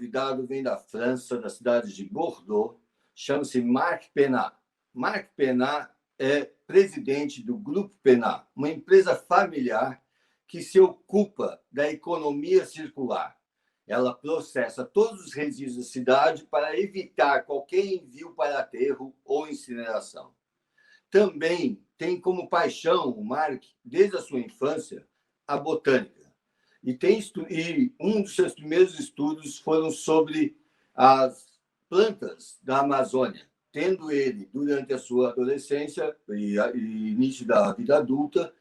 convidado vem da França, da cidade de Bordeaux, chama-se Marc Penat. Marc Penat é presidente do Grupo Penat, uma empresa familiar que se ocupa da economia circular. Ela processa todos os resíduos da cidade para evitar qualquer envio para aterro ou incineração. Também tem como paixão o Marc, desde a sua infância, a botânica. E um dos seus primeiros estudos foram sobre as plantas da Amazônia, tendo ele, durante a sua adolescência e início da vida adulta,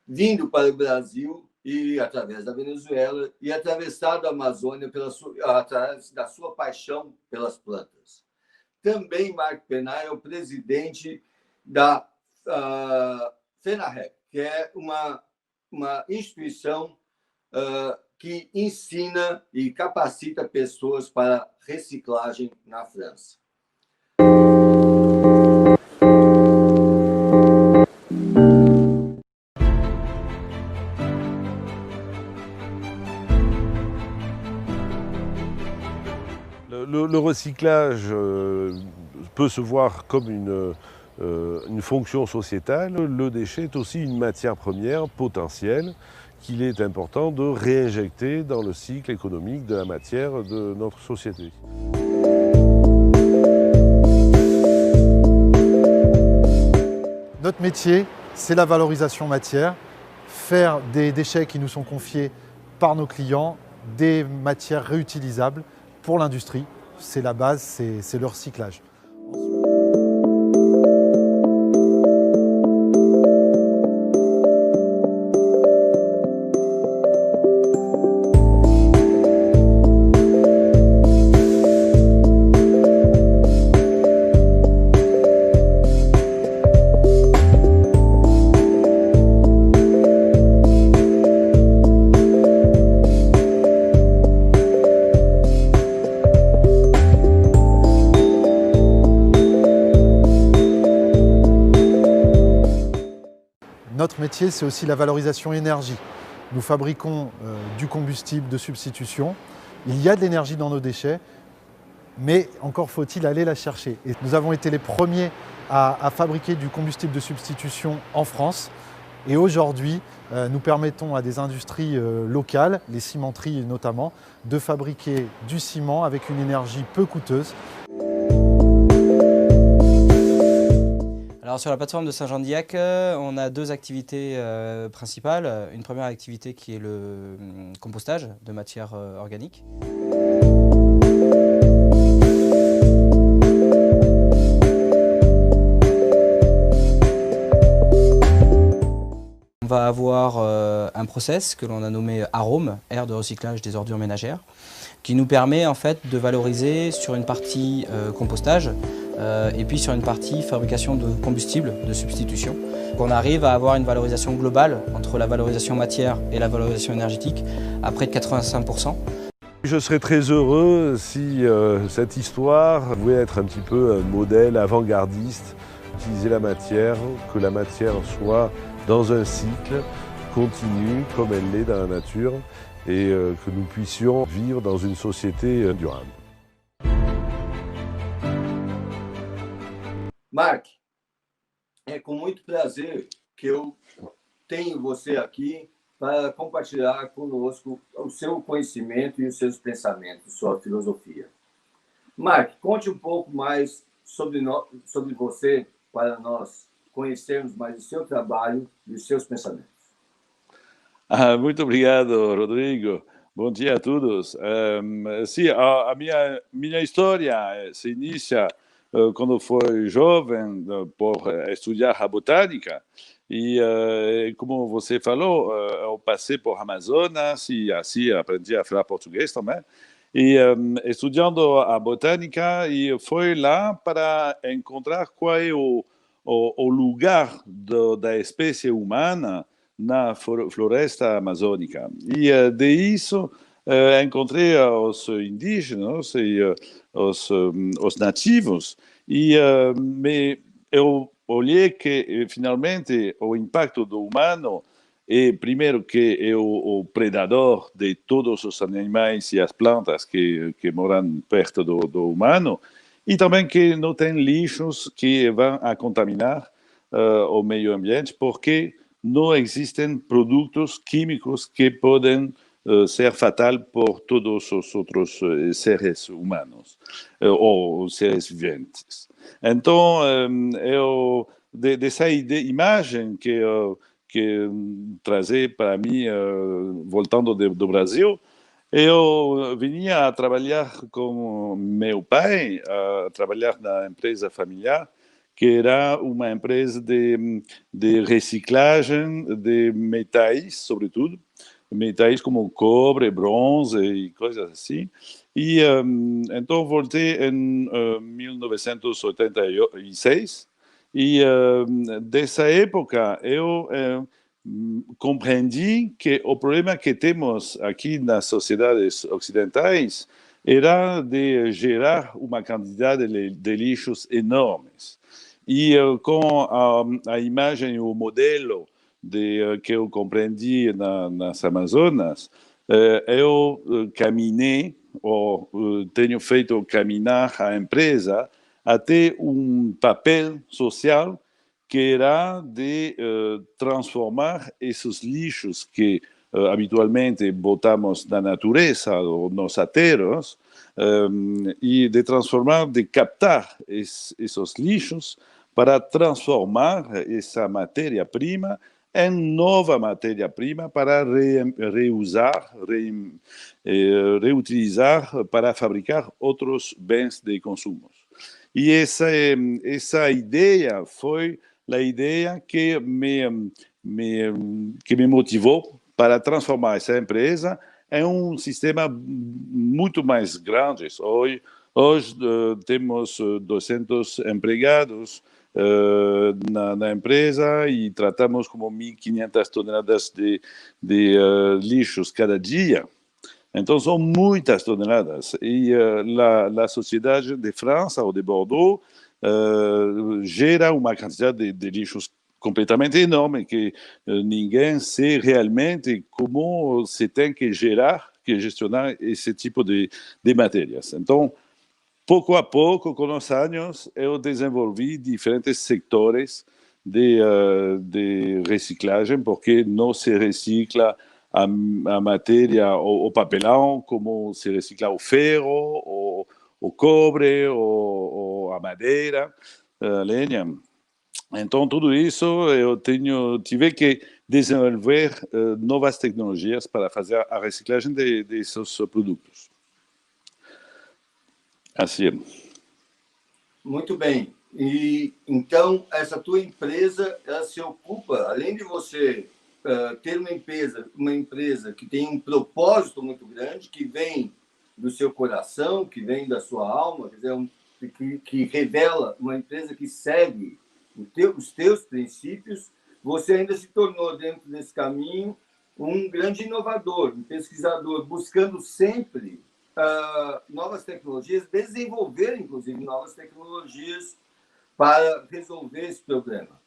vindo para o Brasil e através da Venezuela e atravessado a Amazônia através da sua paixão pelas plantas. Também Marc Penat é o presidente da FENARREC, que é uma instituição que ensina e capacita pessoas para reciclagem na França. Le recyclage peut se voir comme une fonction sociétale. Le déchet est aussi une matière première potentielle qu'il est important de réinjecter dans le cycle économique de la matière de notre société. Notre métier, c'est la valorisation matière, faire des déchets qui nous sont confiés par nos clients, des matières réutilisables pour l'industrie. C'est la base, c'est le recyclage. Notre métier, c'est aussi la valorisation énergie. Nous fabriquons du combustible de substitution. Il y a de l'énergie dans nos déchets, mais encore faut-il aller la chercher. Et nous avons été les premiers à fabriquer du combustible de substitution en France. Et aujourd'hui, nous permettons à des industries locales, les cimenteries notamment, de fabriquer du ciment avec une énergie peu coûteuse. Alors sur la plateforme de Saint-Jean-d'Illac, on a deux activités principales. Une première activité qui est le compostage de matières organiques. On va avoir un process que l'on a nommé AROM, aire de recyclage des ordures ménagères, qui nous permet en fait de valoriser sur une partie compostage et puis sur une partie fabrication de combustible de substitution. Donc on arrive à avoir une valorisation globale entre la valorisation matière et la valorisation énergétique à près de 85%. Je serais très heureux si cette histoire pouvait être un petit peu un modèle avant-gardiste, utiliser la matière, que la matière soit dans un cycle continu comme elle l'est dans la nature et que nous puissions vivre dans une société durable. Marc, é com muito prazer que eu tenho você aqui para compartilhar conosco o seu conhecimento e os seus pensamentos, sua filosofia. Marc, conte um pouco mais sobre você para nós conhecermos mais o seu trabalho e os seus pensamentos. Muito obrigado, Rodrigo. Bom dia a todos. Sim, a minha história se inicia quando fui jovem por estudar a botânica e, como você falou, eu passei por Amazonas e assim aprendi a falar português também. E estudando a botânica, e foi lá para encontrar qual é o lugar da espécie humana na floresta amazônica. E de isso encontrei os indígenas e os nativos, e eu olhei que finalmente o impacto do humano primeiro, que é o predador de todos os animais e as plantas que moram perto do humano, e também que não tem lixos que vão a contaminar o meio ambiente, porque não existem produtos químicos que podem ser fatal por todos os outros seres humanos ou seres viventes. Então, dessa imagem que trazer para mim, voltando do Brasil, eu vinha a trabalhar com meu pai, a trabalhar na empresa familiar, que era uma empresa de reciclagem de metais, sobretudo, metais como cobre, bronze e coisas assim. E então voltei em 1986 e dessa época eu compreendi que o problema que temos aqui nas sociedades ocidentais era de gerar uma quantidade de lixos enormes. E com a imagem, o modelo que eu compreendi nas Amazonas, eu caminhei, ou tenho feito caminhar a empresa até um papel social que era de transformar esses lixos que habitualmente botamos na natureza ou nos aterros, e de transformar, de captar esses lixos para transformar essa matéria-prima em nova matéria-prima para reusar, reutilizar para fabricar outros bens de consumo. E essa ideia foi a ideia que me motivou para transformar essa empresa em um sistema muito mais grande. Hoje temos 200 empregados na empresa e tratamos como 1.500 toneladas de lixos cada dia. Então, são muitas toneladas. E a Sociedade de França, ou de Bordeaux, gera uma quantidade de lixos completamente enorme, que ninguém sabe realmente como se tem que gerar, que gestionar esse tipo de matérias. Então, pouco a pouco, com os anos, eu desenvolvi diferentes setores de reciclagem, porque não se recicla a matéria, o papelão, como se recicla o ferro, o cobre, ou a madeira, a lenha. Então, tudo isso eu tive que desenvolver novas tecnologias para fazer a reciclagem desses produtos. Assim é. Muito bem. E então essa tua empresa, ela se ocupa, além de você ter uma empresa que tem um propósito muito grande, que vem do seu coração, que vem da sua alma, quer dizer, que revela uma empresa que segue os teus princípios, você ainda se tornou, dentro desse caminho, um grande inovador, um pesquisador, buscando sempre novas tecnologias, desenvolver, inclusive, novas tecnologias para resolver esse problema.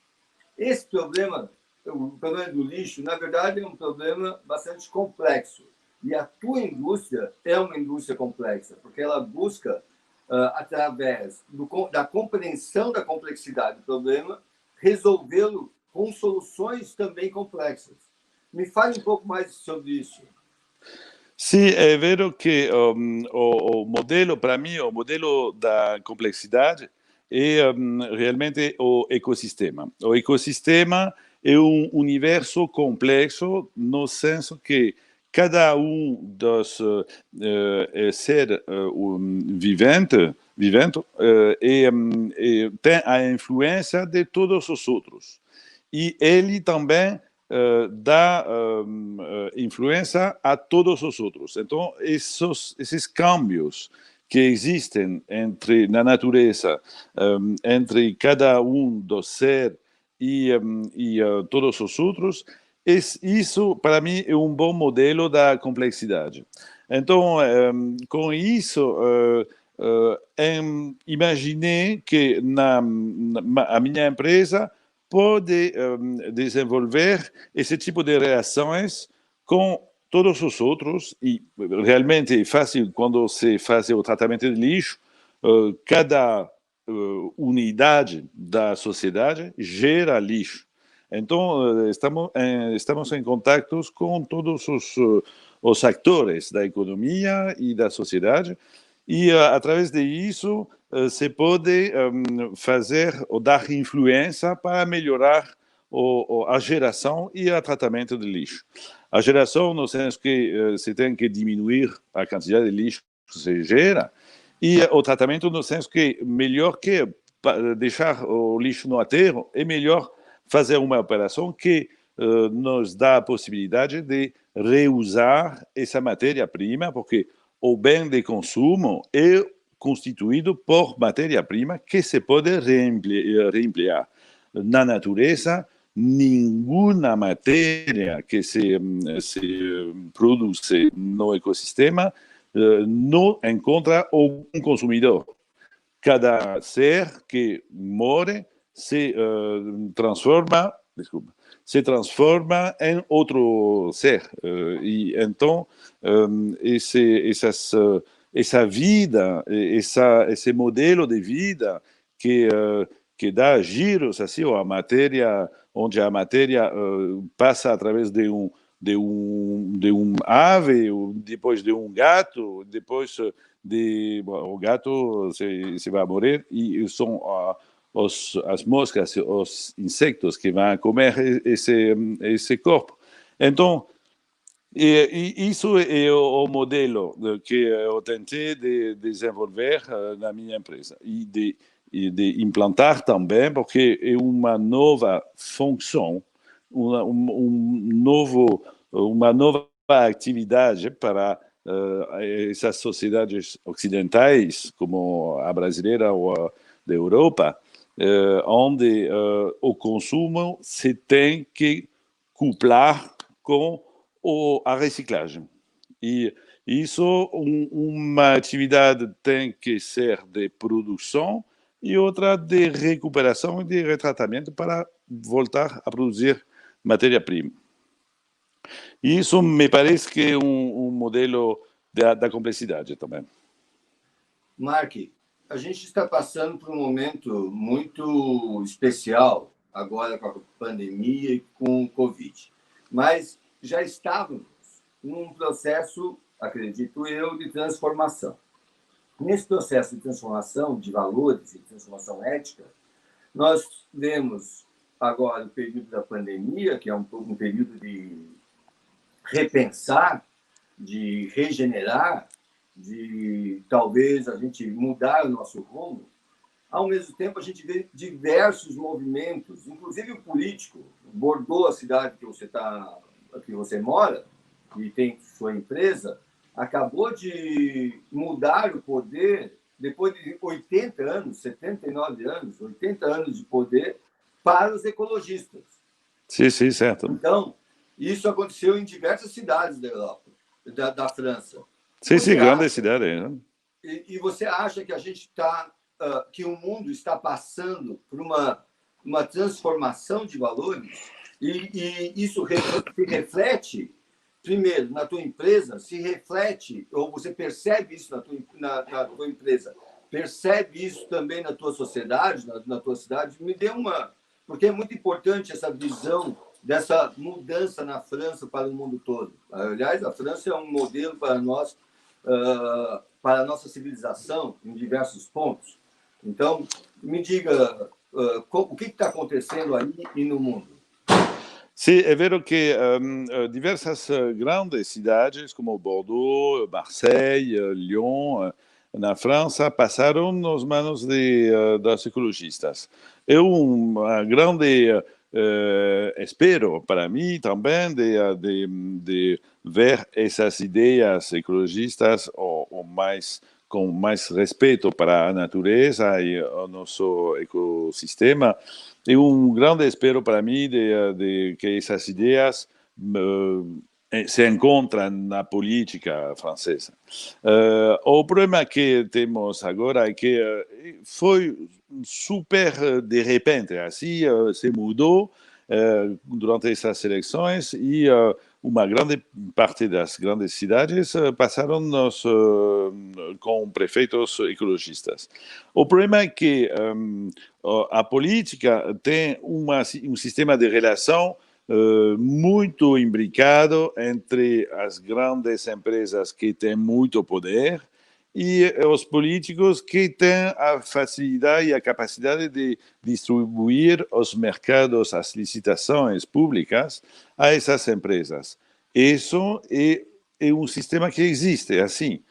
Esse problema, o problema do lixo, na verdade, é um problema bastante complexo. E a tua indústria é uma indústria complexa, porque ela busca, através da compreensão da complexidade do problema, resolvê-lo com soluções também complexas. Me fale um pouco mais sobre isso. Sim, é vero que o modelo, para mim, o modelo da complexidade é realmente o ecossistema. O ecossistema é um universo complexo no senso que cada dos seres viventes tem a influência de todos os outros. E ele também dá influência a todos os outros. Então, esses cambios que existem na natureza, entre cada dos seres e todos os outros, isso, para mim, é um bom modelo da complexidade. Então, com isso, imaginei que a minha empresa pode desenvolver esse tipo de reações com todos os outros, e realmente é fácil quando se faz o tratamento de lixo, cada unidade da sociedade gera lixo. Então, estamos em contato com todos os atores da economia e da sociedade, e através disso se pode fazer ou dar influência para melhorar a geração e o tratamento de lixo. A geração, no senso que se tem que diminuir a quantidade de lixo que se gera, e o tratamento, no senso que melhor que deixar o lixo no aterro, é melhor fazer uma operação que nos dá a possibilidade de reusar essa matéria-prima, porque o bem de consumo é constituído por matéria-prima que se pode reemplear. Na natureza, nenhuma matéria que se produz no ecossistema não encontra um consumidor. Cada ser que morre se transforma em outro ser. E então, essa vida, esse modelo de vida que dá giros, assim, a matéria, onde a matéria passa através de um ave, depois de um gato, depois o gato se vai morrer, e são as moscas, os insectos que vão comer esse corpo. Então, isso é o modelo que eu tentei de desenvolver na minha empresa e de implantar também, porque é uma nova função, uma nova atividade para essas sociedades ocidentais, como a brasileira ou a da Europa, onde o consumo se tem que coplar com a reciclagem. E isso, uma atividade tem que ser de produção e outra de recuperação e de retratamento para voltar a produzir matéria-prima. Isso me parece que é um modelo da complexidade também. Mark, a gente está passando por um momento muito especial agora com a pandemia e com o Covid. Mas já estávamos num processo, acredito eu, de transformação. Nesse processo de transformação de valores e transformação ética, nós vemos agora o período da pandemia, que é um período de repensar, de regenerar, de talvez a gente mudar o nosso rumo. Ao mesmo tempo, a gente vê diversos movimentos, inclusive o político. Bordeaux, a cidade que você mora e tem sua empresa, acabou de mudar o poder, depois de 80 anos, 79 anos, 80 anos de poder, para os ecologistas. Sim, certo. Então, isso aconteceu em diversas cidades da Europa, da França. Sim, grande cidade. Né? E você acha que a gente que o mundo está passando por uma transformação de valores? E isso se reflete, primeiro, na tua empresa, se reflete, ou você percebe isso na tua empresa, percebe isso também na tua sociedade, na tua cidade? Me dê porque é muito importante essa visão dessa mudança na França para o mundo todo. Aliás, a França é um modelo para nós, para a nossa civilização, em diversos pontos. Então, me diga o que está acontecendo aí e no mundo. Sim, é vero que diversas grandes cidades, como Bordeaux, Marseille, Lyon, na França, passaram nas mãos dos ecologistas. É uma grande espero para mim também de ver essas ideias ecologistas com mais respeito para a natureza e o nosso ecossistema. É grande espero para mim de que essas ideias se encontra na política francesa. O problema que temos agora é que foi super de repente, assim, se mudou durante essas eleições e uma grande parte das grandes cidades passaram com prefeitos ecologistas. O problema é que a política tem um sistema de relação muito imbricado entre as grandes empresas que têm muito poder e os políticos que têm a facilidade e a capacidade de distribuir os mercados, as licitações públicas a essas empresas. Isso é um sistema que existe, assim.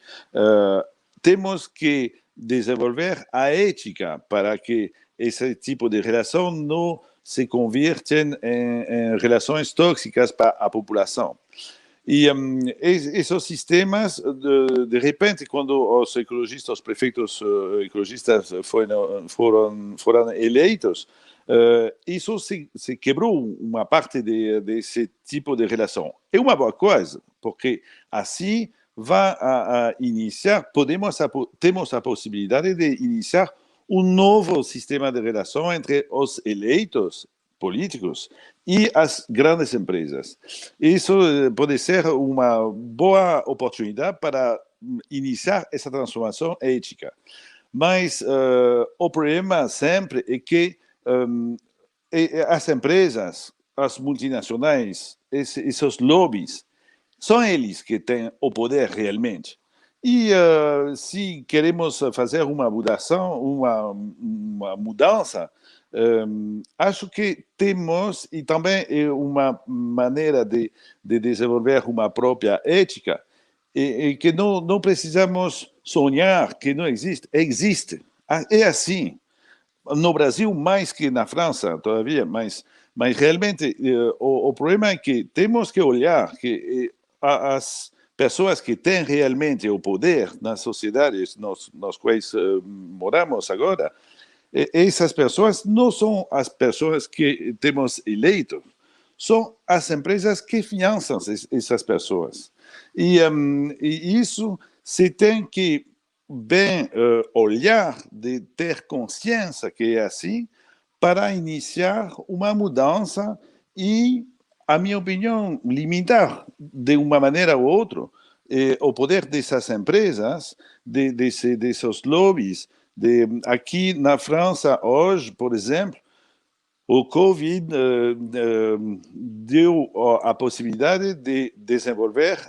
Temos que desenvolver a ética para que esse tipo de relação não se convertem em relações tóxicas para a população. E esses sistemas, de repente, quando os ecologistas, os prefeitos ecologistas foram eleitos, isso se quebrou uma parte desse tipo de relação. É uma boa coisa, porque assim vai iniciar, temos a possibilidade de iniciar um novo sistema de relação entre os eleitos políticos e as grandes empresas. Isso pode ser uma boa oportunidade para iniciar essa transformação ética. Mas o problema sempre é que as empresas, as multinacionais, esses lobbies, são eles que têm o poder realmente. E se queremos fazer uma mudança, acho que temos, e também é uma maneira de desenvolver uma própria ética, e que não precisamos sonhar que não existe. Existe. É assim. No Brasil, mais que na França, todavia, mas realmente o problema é que temos que olhar que as pessoas que têm realmente o poder nas sociedades nas quais moramos agora, essas pessoas não são as pessoas que temos eleito, são as empresas que financiam essas pessoas. E isso se tem que bem olhar, de ter consciência que é assim, para iniciar uma mudança e, a minha opinião, limitar de uma maneira ou outra o poder dessas empresas, desses lobbies. Aqui na França, hoje, por exemplo, o Covid deu a possibilidade de desenvolver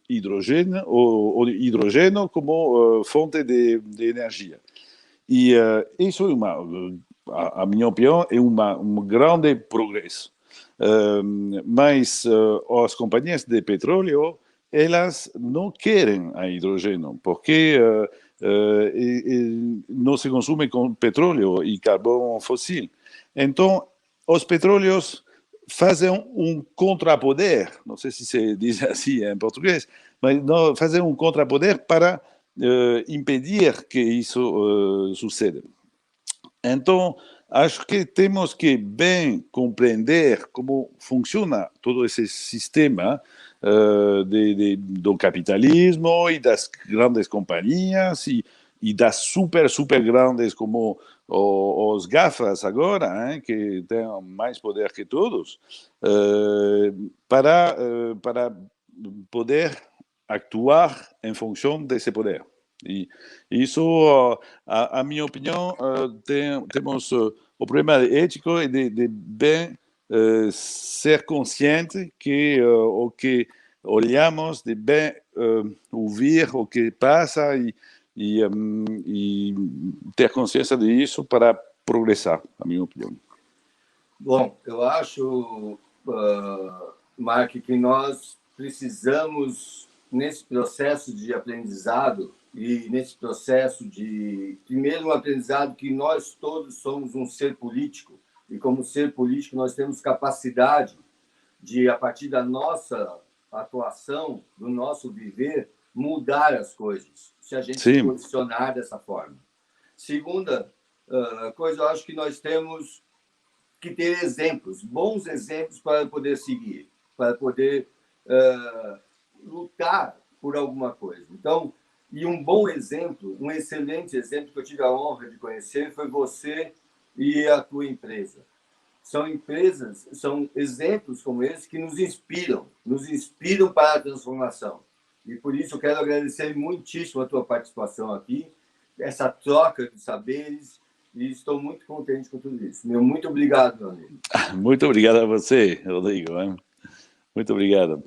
hidrogênio, o hidrogênio como fonte de energia. E isso é a minha opinião, é um grande progresso. Mas as companhias de petróleo, elas não querem a hidrogênio, porque não se consome com petróleo e carvão fóssil. Então, os petróleos fazem um contrapoder, não sei se se diz assim em português, mas fazem um contrapoder para impedir que isso suceda. Então, acho que temos que bem compreender como funciona todo esse sistema do capitalismo e das grandes companhias e das super grandes como os GAFAs agora, que têm mais poder que todos, para poder actuar em função desse poder. E isso, a minha opinião, temos o problema ético de bem ser consciente que o que olhamos, de bem ouvir o que passa e ter consciência disso para progressar, na minha opinião. Bom, eu acho, Mark, que nós precisamos, nesse processo de aprendizado e nesse processo primeiro, um aprendizado que nós todos somos um ser político e, como ser político, nós temos capacidade de, a partir da nossa atuação, do nosso viver, mudar as coisas, se a gente se posicionar dessa forma. Segunda coisa, eu acho que nós temos que ter exemplos, bons exemplos para poder seguir, para poder lutar por alguma coisa. Então, e um bom exemplo, um excelente exemplo que eu tive a honra de conhecer foi você e a tua empresa. São empresas, são exemplos como esse que nos inspiram para a transformação. E por isso eu quero agradecer muitíssimo a tua participação aqui, essa troca de saberes, e estou muito contente com tudo isso. Muito obrigado, meu amigo. Muito obrigado a você, Rodrigo. Muito obrigado.